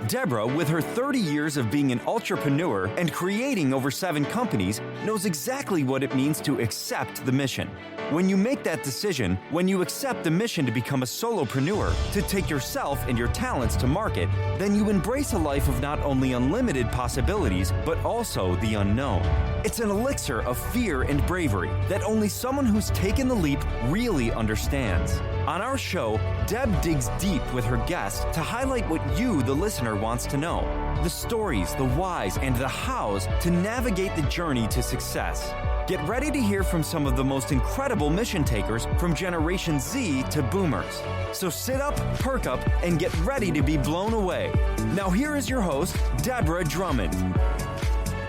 Deborah, with her 30 years of being an entrepreneur and creating over 7 companies, knows exactly what it means to accept the mission. When you make that decision, when you accept the mission to become a solopreneur, to take yourself and your talents to market, then you embrace a life of not only unlimited possibilities, but also the unknown. It's an elixir of fear and bravery that only someone who's taken the leap really understands. On our show, Deb digs deep with her guests to highlight what you, the listener, wants to know. The stories, the whys, and the hows to navigate the journey to success. Get ready to hear from some of the most incredible mission takers from Generation Z to Boomers. So sit up, perk up, and get ready to be blown away. Now here is your host, Deborah Drummond.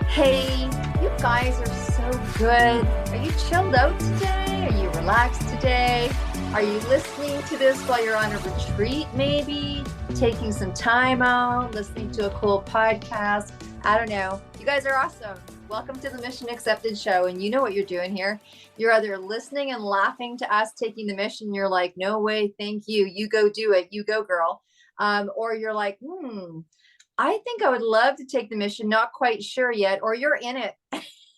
Hey, you guys are so good. Are you chilled out today? Are you relaxed today? Are you listening to this while you're on a retreat maybe? Taking some time out, listening to a cool podcast? I don't know. You guys are awesome. Welcome to the Mission Accepted show. And you know what you're doing here. You're either listening and laughing to us taking the mission. You're like, no way, thank you. You go do it. You go, girl. Or you're like, I think I would love to take the mission. Not quite sure yet. Or you're in it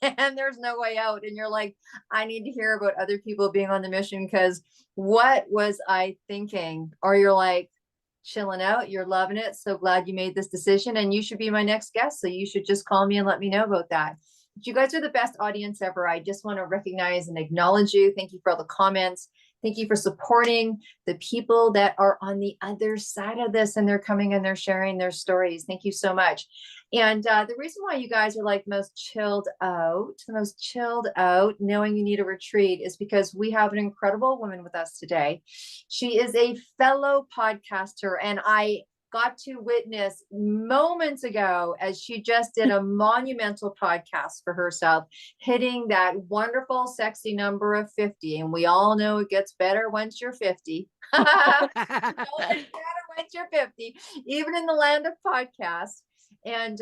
and there's no way out. And you're like, I need to hear about other people being on the mission because what was I thinking? Or you're like, chilling out, you're loving it, so glad you made this decision, and you should be my next guest, so you should just call me and let me know about that. But you guys are the best audience ever. I just want to recognize and acknowledge you. Thank you for all the comments. Thank you for supporting the people that are on the other side of this, and they're coming and they're sharing their stories. Thank you so much. And the reason why you guys are like the most chilled out, knowing you need a retreat, is because we have an incredible woman with us today. She is a fellow podcaster, and I got to witness moments ago as she just did a monumental podcast for herself, hitting that wonderful, sexy number of 50. And we all know it gets better once you're 50. It gets better once you're 50, even in the land of podcasts. And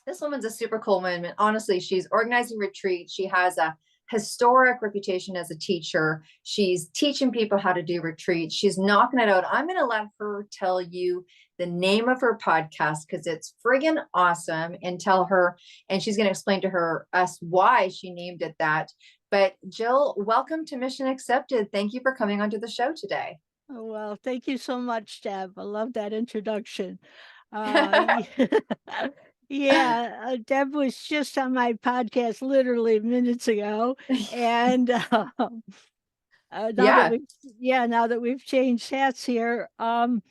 this woman's a super cool woman. Honestly, she's organizing retreats. She has a historic reputation as a teacher. She's teaching people how to do retreats. She's knocking it out. I'm going to let her tell you the name of her podcast because it's friggin' awesome, and she's going to explain to us why she named it that. But Jill, welcome to Mission Accepted. Thank you for coming onto the show today. Oh, well, thank you so much, Deb. I love that introduction. Deb was just on my podcast literally minutes ago, and now that we've changed hats here, the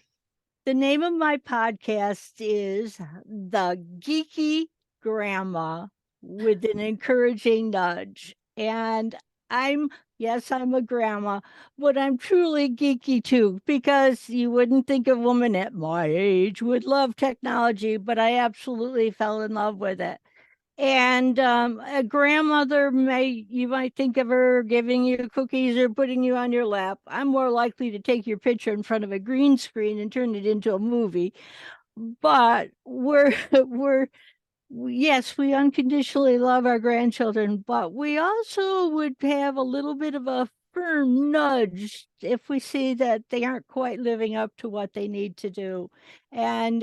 name of my podcast is The Geeky Grandma with an Encouraging Nudge, and I'm a grandma, but I'm truly geeky too, because you wouldn't think a woman at my age would love technology, but I absolutely fell in love with it. And a grandmother, you might think of her giving you cookies or putting you on your lap. I'm more likely to take your picture in front of a green screen and turn it into a movie. But yes, we unconditionally love our grandchildren, but we also would have a little bit of a firm nudge if we see that they aren't quite living up to what they need to do. And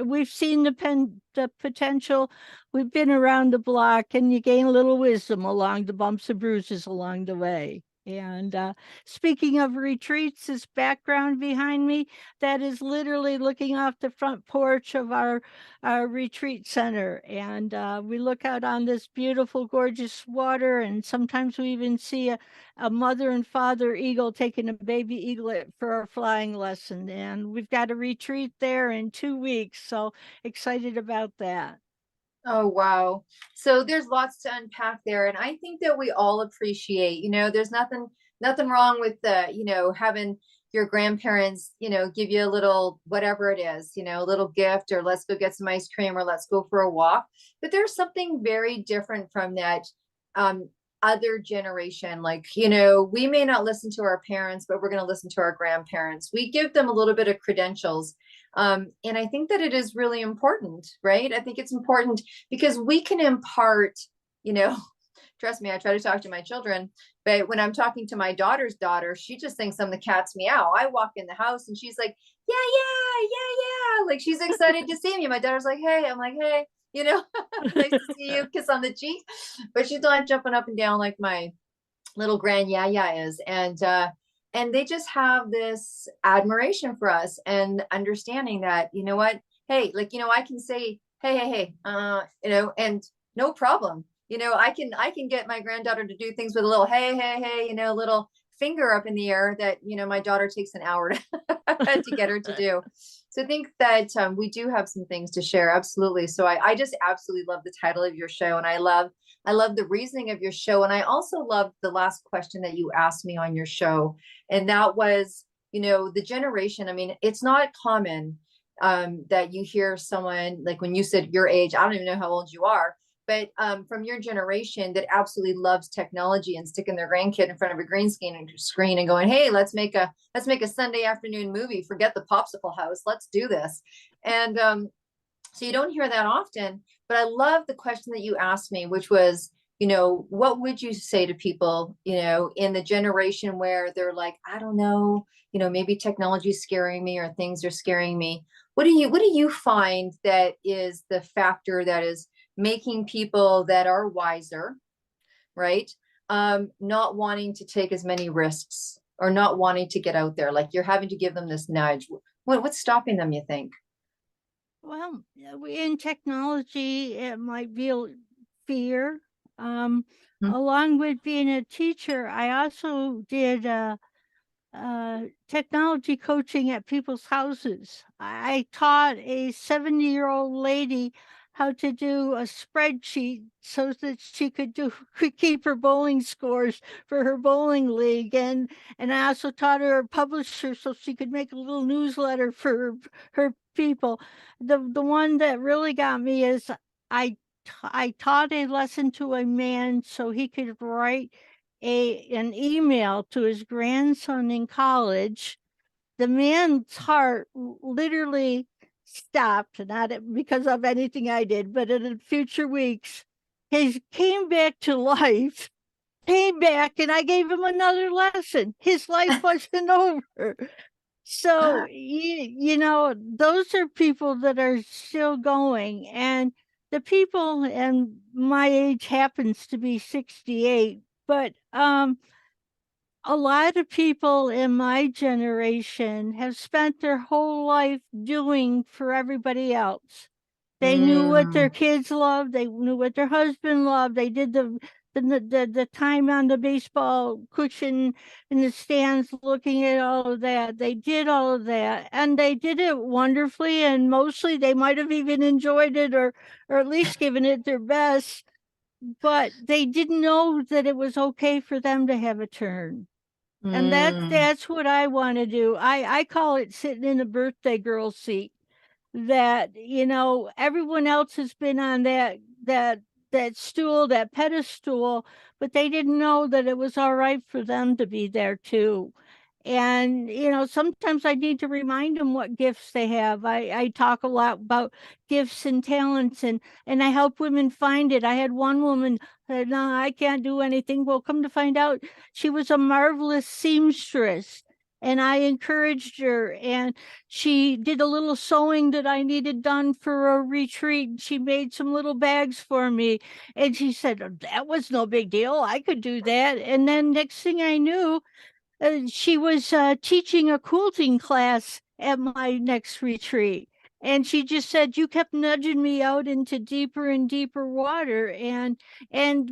we've seen the potential. We've been around the block, and you gain a little wisdom along the bumps and bruises along the way. And speaking of retreats, this background behind me, that is literally looking off the front porch of our retreat center. And we look out on this beautiful, gorgeous water. And sometimes we even see a mother and father eagle taking a baby eaglet for a flying lesson. And we've got a retreat there in 2 weeks. So excited about that. Oh, wow. So there's lots to unpack there. And I think that we all appreciate, there's nothing wrong with having your grandparents, give you a little, whatever it is, a little gift, or let's go get some ice cream, or let's go for a walk. But there's something very different from that other generation. Like, we may not listen to our parents, but we're going to listen to our grandparents. We give them a little bit of credentials. And I think that it is really important, right? I think it's important because we can impart, trust me, I try to talk to my children, but when I'm talking to my daughter's daughter, she just thinks I'm the cat's meow. I walk in the house and she's like, yeah, yeah, yeah, yeah. Like she's excited to see me. My daughter's like, hey, I'm like, hey, nice to see you, kiss on the cheek. But she's not jumping up and down like my little grand yeah is. And they just have this admiration for us and understanding that, you know what, hey, like, I can say, hey, and no problem. I can get my granddaughter to do things with a little hey, little finger up in the air that, my daughter takes an hour to get her to do. So I think that we do have some things to share. Absolutely. So I just absolutely love the title of your show. And I love the reasoning of your show. And I also love the last question that you asked me on your show. And that was, the generation. I mean, it's not common that you hear someone, like when you said your age, I don't even know how old you are, but from your generation that absolutely loves technology and sticking their grandkid in front of a green screen and going, hey, let's make a Sunday afternoon movie. Forget the popsicle house. Let's do this. And so you don't hear that often, but I love the question that you asked me, which was, what would you say to people, in the generation where they're like, I don't know, maybe technology is scaring me or things are scaring me. What do you find that is the factor that is making people that are wiser, right? Not wanting to take as many risks or not wanting to get out there, like you're having to give them this nudge. What's stopping them, you think? Well, in technology, it might be fear. Um, Hmm. Along with being a teacher, I also did technology coaching at people's houses. I taught a 70-year-old lady how to do a spreadsheet so that she could keep her bowling scores for her bowling league, and I also taught her a publisher so she could make a little newsletter for her people. The one that really got me is I taught a lesson to a man so he could write an email to his grandson in college. The man's heart literally stopped, not because of anything I did, but in the future weeks, he came back to life, came back, and I gave him another lesson. His life wasn't over. So, those are people that are still going. And the people, and my age happens to be 68, but a lot of people in my generation have spent their whole life doing for everybody else. They knew what their Mm, kids loved. They knew what their husband loved. They did the time on the baseball cushion in the stands, looking at all of that. They did all of that, and they did it wonderfully. And mostly, they might have even enjoyed it, or at least given it their best. But they didn't know that it was okay for them to have a turn. And mm. that's what I want to do. I call it sitting in the birthday girl seat. That, everyone else has been on that stool, that pedestal, but they didn't know that it was all right for them to be there too. And, sometimes I need to remind them what gifts they have. I talk a lot about gifts and talents, and I help women find it. I had one woman said, no, I can't do anything. Well, come to find out, she was a marvelous seamstress. And I encouraged her, and she did a little sewing that I needed done for a retreat. She made some little bags for me. And she said, that was no big deal. I could do that. And then next thing I knew, she was teaching a quilting class at my next retreat. And she just said, you kept nudging me out into deeper and deeper water.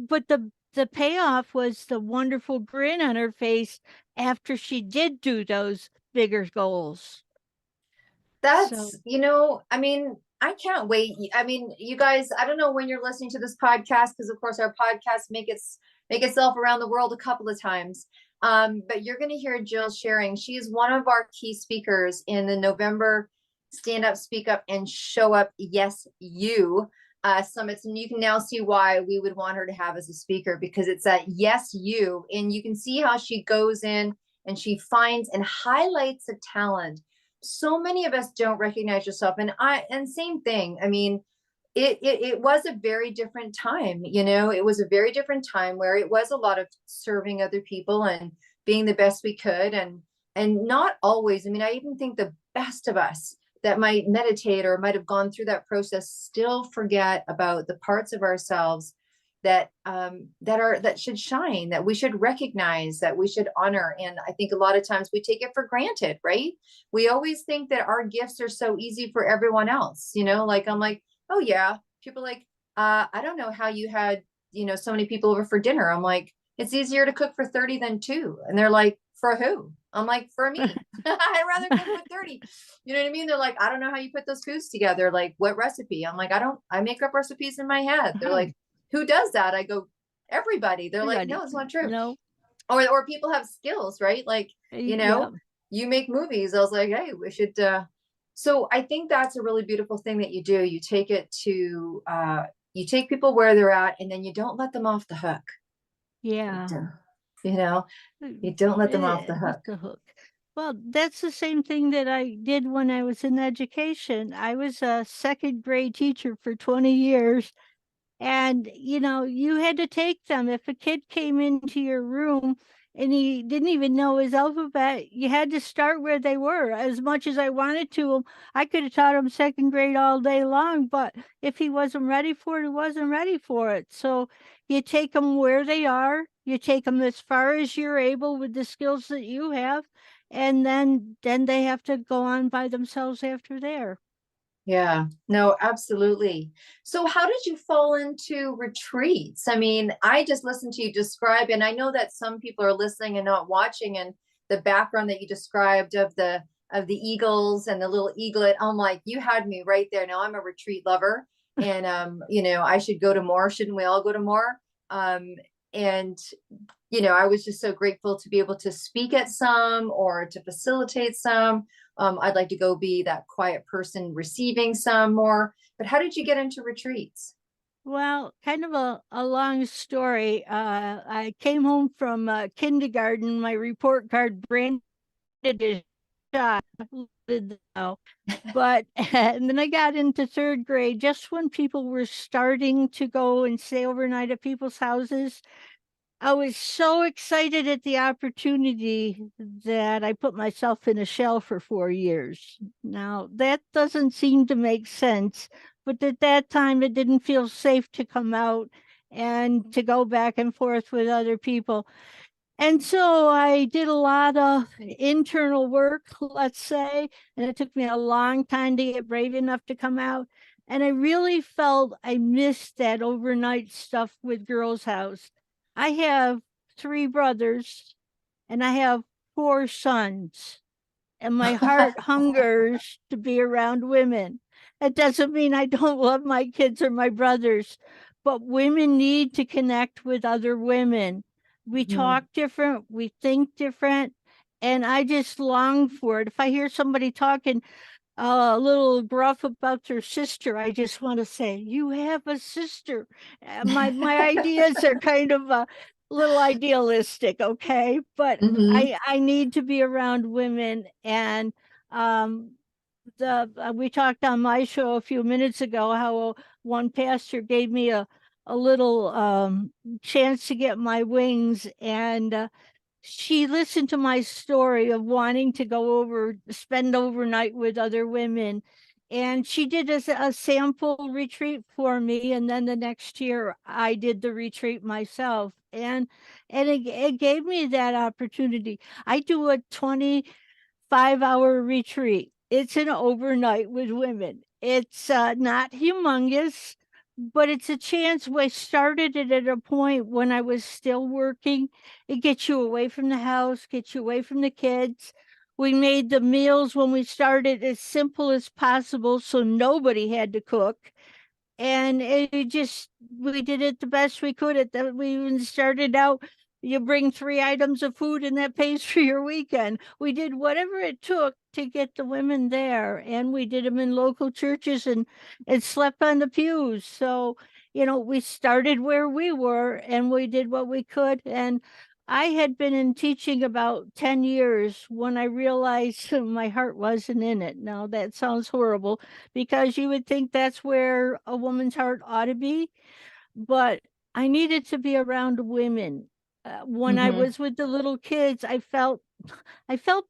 But the payoff was the wonderful grin on her face after she did do those bigger goals. So, I mean, I can't wait. I mean, you guys, I don't know when you're listening to this podcast, because of course our podcast make itself around the world a couple of times. But you're going to hear Jill sharing. She is one of our key speakers in the November Stand Up, Speak Up, and Show Up Yes You summits. And you can now see why we would want her to have as a speaker, because it's that yes you. And you can see how she goes in and she finds and highlights a talent. So many of us don't recognize yourself. And same thing. I mean, it was a very different time, you know, it was a very different time where it was a lot of serving other people and being the best we could. And not always, I mean, I even think the best of us that might meditate or might have gone through that process still forget about the parts of ourselves that that should shine, that we should recognize, that we should honor. And I think a lot of times we take it for granted, right? We always think that our gifts are so easy for everyone else, you know, like I'm like, oh yeah. People are like, I don't know how you had, you know, so many people over for dinner. I'm like, it's easier to cook for 30 than 2. And they're like, for who? I'm like, for me. I'd rather cook with 30. You know what I mean? They're like, I don't know how you put those foods together. Like, what recipe? I'm like, I make up recipes in my head. They're like, who does that? I go, everybody. They're like, no, it's not true. No. Or people have skills, right? Like, you know, you make movies. I was like, hey, we should so I think that's a really beautiful thing that you do. You take it to you take people where they're at, and then you don't let them off the hook. Yeah. You know, you don't let them off the hook. Well, that's the same thing that I did when I was in education. I was a second grade teacher for 20 years. And, you know, you had to take them. If a kid came into your room and he didn't even know his alphabet, you had to start where they were. As much as I wanted to, I could have taught him second grade all day long, but if he wasn't ready for it, he wasn't ready for it. So you take them where they are, you take them as far as you're able with the skills that you have, and then they have to go on by themselves after there. Yeah, no, absolutely. So how did you fall into retreats? I mean, I just listened to you describe, and I know that some people are listening and not watching, and the background that you described of the eagles and the little eaglet. I'm like, you had me right there. Now I'm a retreat lover, and you know, I should go to more. Shouldn't we all go to more? And you know, I was just so grateful to be able to speak at some or to facilitate some. I'd like to go be that quiet person receiving some more. But how did you get into retreats? Well, kind of a long story. I came home from kindergarten. My report card branded as shot. But and then I got into third grade just when people were starting to go and stay overnight at people's houses. I was so excited at the opportunity that I put myself in a shell for 4 years. Now, that doesn't seem to make sense, but at that time it didn't feel safe to come out and to go back and forth with other people. And so I did a lot of internal work, let's say, and it took me a long time to get brave enough to come out. And I really felt I missed that overnight stuff with Girls House. I have 3 brothers and I have 4 sons, and my heart hungers to be around women. That doesn't mean I don't love my kids or my brothers, but women need to connect with other women. We talk different, we think different, and I just long for it. If I hear somebody talking a little gruff about their sister, I just want to say, you have a sister. My ideas are kind of a little idealistic, okay? But I need to be around women. And we talked on my show a few minutes ago how one pastor gave me a little chance to get my wings, and she listened to my story of wanting to go over, spend overnight with other women. And she did a sample retreat for me. And then the next year I did the retreat myself. And it gave me that opportunity. I do a 25-hour retreat. It's an overnight with women. It's not humongous, but it's a chance. I started it at a point when I was still working. It gets you away from the house, gets you away from the kids. We made the meals when we started as simple as possible, so nobody had to cook. And we did it the best we could. We even started out, you bring 3 items of food and that pays for your weekend. We did whatever it took to get the women there, and we did them in local churches and slept on the pews. So, you know, we started where we were and we did what we could. And I had been in teaching about 10 years when I realized my heart wasn't in it. Now, that sounds horrible because you would think that's where a woman's heart ought to be, but I needed to be around women. When I Mm-hmm. was with the little kids, I felt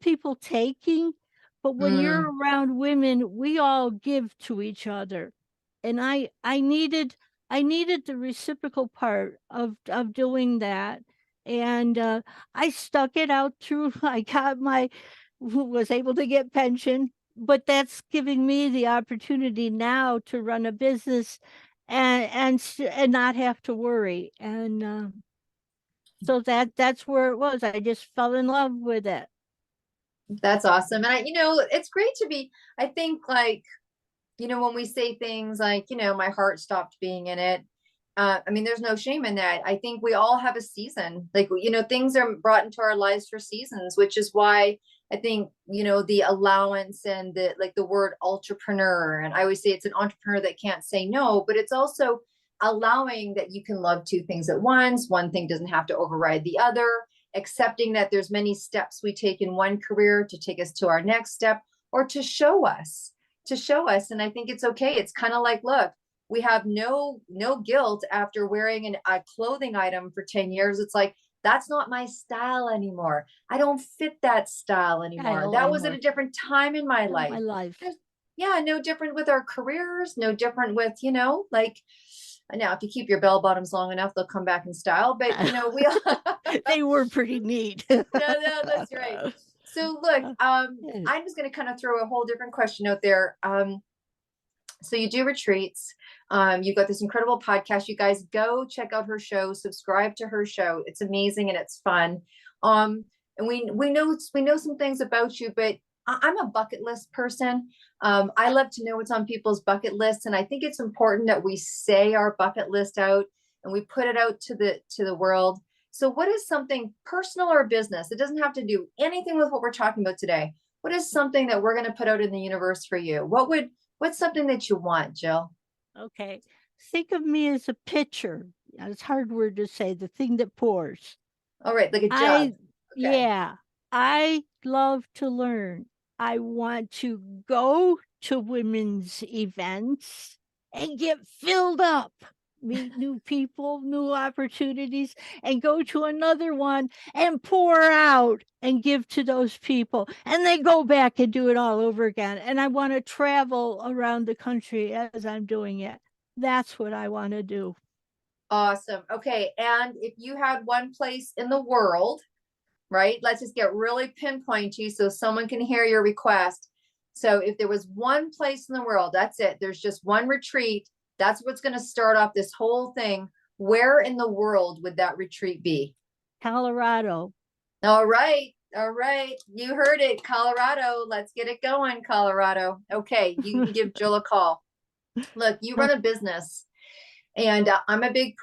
people taking, but when Mm. you're around women, we all give to each other. And I needed the reciprocal part of doing that. And I stuck it out through I got my was able to get pension, but that's giving me the opportunity now to run a business and not have to worry. And so that's where it was. I just fell in love with it. That's awesome. And it's great to be, I think, like, when we say things like, my heart stopped being in it. I mean, there's no shame in that. I think we all have a season. Like, things are brought into our lives for seasons, which is why I think, the allowance and the word entrepreneur. And I always say it's an entrepreneur that can't say no, but it's also allowing that you can love two things at once. One thing doesn't have to override the other, accepting that there's many steps we take in one career to take us to our next step or to show us. And I think it's okay. It's kind of like, look, we have no guilt after wearing a clothing item for 10 years. It's like, that's not my style anymore. I don't fit that style I anymore. don't That was at anymore. a different time in my Not my life. life. There's, yeah, no different with our careers, no different with, like, now if you keep your bell bottoms long enough, they'll come back in style. But we all They were pretty neat. no, that's right. So look, I'm just going to kind of throw a whole different question out there. So you do retreats. You've got this incredible podcast. You guys go check out her show, subscribe to her show. It's amazing and it's fun. And we know some things about you, but I'm a bucket list person. I love to know what's on people's bucket lists, and I think it's important that we say our bucket list out and we put it out to the world. So what is something personal or business? It doesn't have to do anything with what we're talking about today. What is something that we're going to put out in the universe for you? What's something that you want, Jill? Okay. Think of me as a pitcher. It's a hard word to say, the thing that pours. All right, like a jug. I, Okay. yeah, I love to learn. I want to go to women's events and get filled up, meet new people, new opportunities, and go to another one and pour out and give to those people. And then go back and do it all over again. And I want to travel around the country as I'm doing it. That's what I want to do. Awesome. Okay. And if you had one place in the world, right? Let's just get really pinpointy so someone can hear your request. So if there was one place in the world, that's it. There's just one retreat. That's what's going to start off this whole thing. Where in the world would that retreat be? Colorado. All right. All right. You heard it. Colorado. Let's get it going, Colorado. Okay. You can give Jill a call. Look, you run a business. And I'm a big,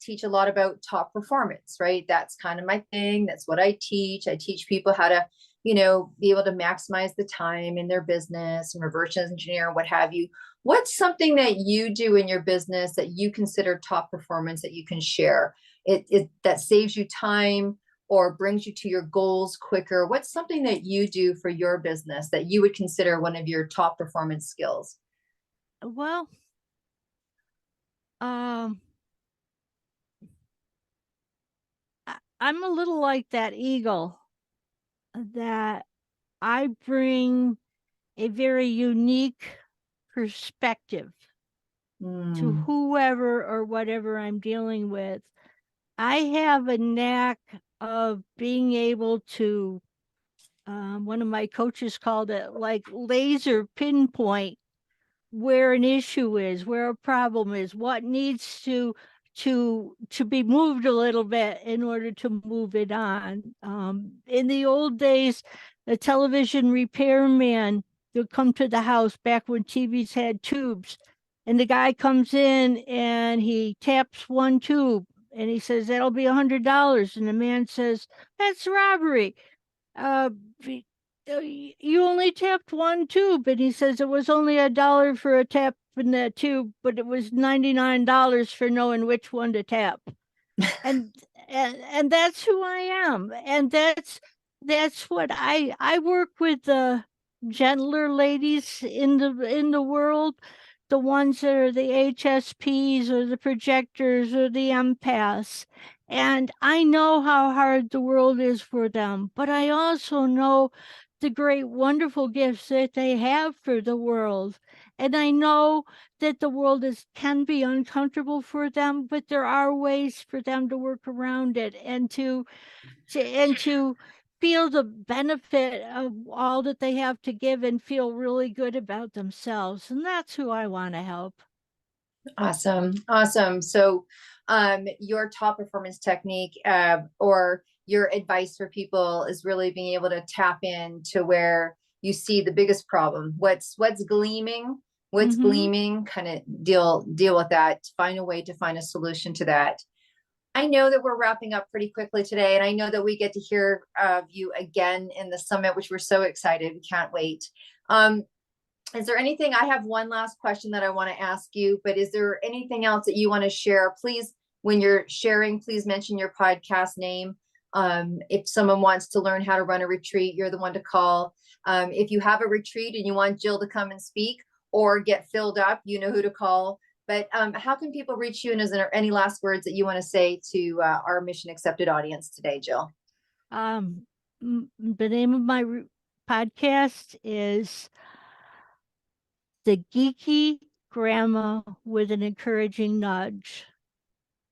teach a lot about top performance, right? That's kind of my thing. That's what I teach. I teach people how to, be able to maximize the time in their business and reverse engineer, what have you. What's something that you do in your business that you consider top performance that you can share? It that saves you time or brings you to your goals quicker. What's something that you do for your business that you would consider one of your top performance skills? Well, um, I'm a little like that eagle that I bring a very unique perspective to Mm. whoever or whatever I'm dealing with. I have a knack of being able to, one of my coaches called it like laser pinpoint where an issue is, where a problem is, what needs to be moved a little bit in order to move it on. In the old days, the television repairman would come to the house back when TVs had tubes, and the guy comes in and he taps one tube and he says that'll be $100, and the man says that's robbery. uh, you only tapped one tube. And he says it was only $1 for a tap in that tube, but it was $99 for knowing which one to tap. And and that's who I am. And that's what I work with the gentler ladies in the world, the ones that are the HSPs or the projectors or the empaths. And I know how hard the world is for them, but I also know the great, wonderful gifts that they have for the world. And I know that the world can be uncomfortable for them, but there are ways for them to work around it and to feel the benefit of all that they have to give and feel really good about themselves. And that's who I want to help. Awesome. Awesome. So, your top performance technique, or your advice for people is really being able to tap into where you see the biggest problem. What's gleaming, kind of deal with that, find a way to find a solution to that. I know that we're wrapping up pretty quickly today, and I know that we get to hear of you again in the summit, which we're so excited. We can't wait. Is there anything, I have one last question that I want to ask you, but is there anything else that you want to share? Please, when you're sharing, please mention your podcast name. If someone wants to learn how to run a retreat, you're the one to call. If you have a retreat and you want Jill to come and speak or get filled up, you know who to call. But how can people reach you? And is there any last words that you want to say to our Mission Accepted audience today, Jill? The name of my podcast is The Geeky Grandma with an Encouraging Nudge.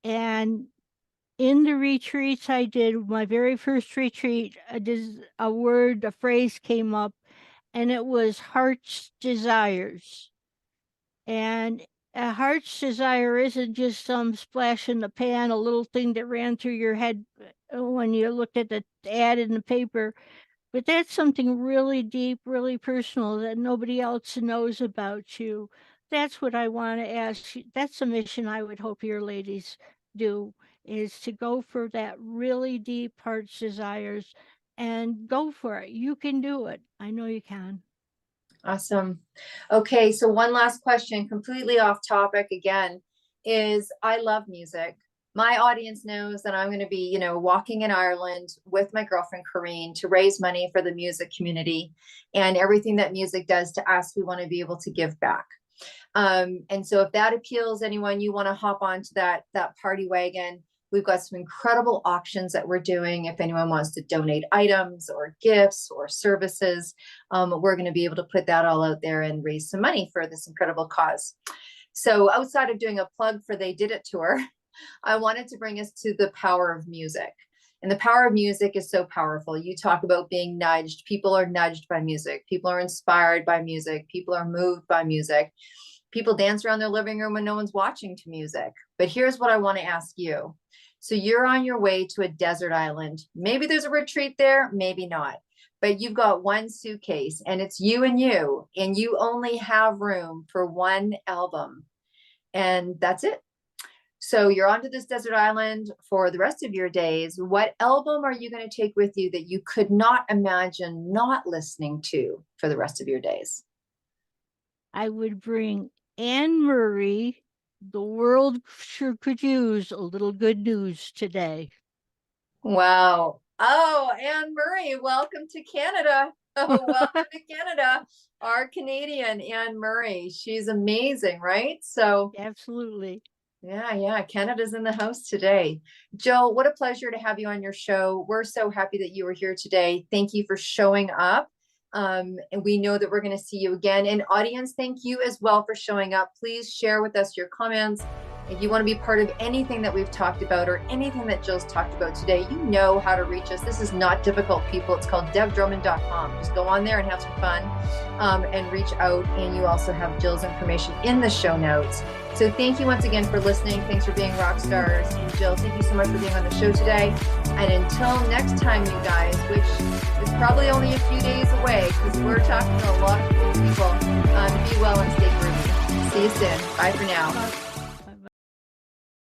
And in the retreats I did, my very first retreat, a phrase came up, and it was heart's desires. And a heart's desire isn't just some splash in the pan, a little thing that ran through your head when you looked at the ad in the paper. But that's something really deep, really personal that nobody else knows about you. That's what I want to ask you. That's a mission I would hope your ladies do, is to go for that really deep heart's desires and go for it. You can do it. I know you can. Awesome. Okay, so one last question, completely off topic again, is I love music. My audience knows that I'm going to be, walking in Ireland with my girlfriend, Corrine, to raise money for the music community, and everything that music does to us, we want to be able to give back. And so if that appeals anyone, you want to hop onto that party wagon. We've got some incredible auctions that we're doing. If anyone wants to donate items or gifts or services, we're going to be able to put that all out there and raise some money for this incredible cause. So outside of doing a plug for They Did It tour, I wanted to bring us to the power of music. And the power of music is so powerful. You talk about being nudged. People are nudged by music. People are inspired by music. People are moved by music. People dance around their living room when no one's watching to music. But here's what I want to ask you. So you're on your way to a desert island. Maybe there's a retreat there, maybe not. But you've got one suitcase and it's you, and you only have room for one album. And that's it. So you're onto this desert island for the rest of your days. What album are you going to take with you that you could not imagine not listening to for the rest of your days? I would bring Anne Murray. The world sure could use a little good news today. Wow. Oh, Anne Murray, welcome to Canada. Oh, welcome to Canada. Our Canadian Anne Murray. She's amazing, right? So absolutely. Yeah. Canada's in the house today. Jill, what a pleasure to have you on your show. We're so happy that you were here today. Thank you for showing up. And we know that we're going to see you again. And audience, thank you as well for showing up. Please share with us your comments. If you want to be part of anything that we've talked about or anything that Jill's talked about today, you know how to reach us. This is not difficult, people. It's called devdrummond.com. Just go on there and have some fun and reach out. And you also have Jill's information in the show notes. So thank you once again for listening. Thanks for being rock stars. And Jill, thank you so much for being on the show today. And until next time, you guys, which is probably only a few days away because we're talking to a lot of cool people, be well and stay groovy. See you soon. Bye for now.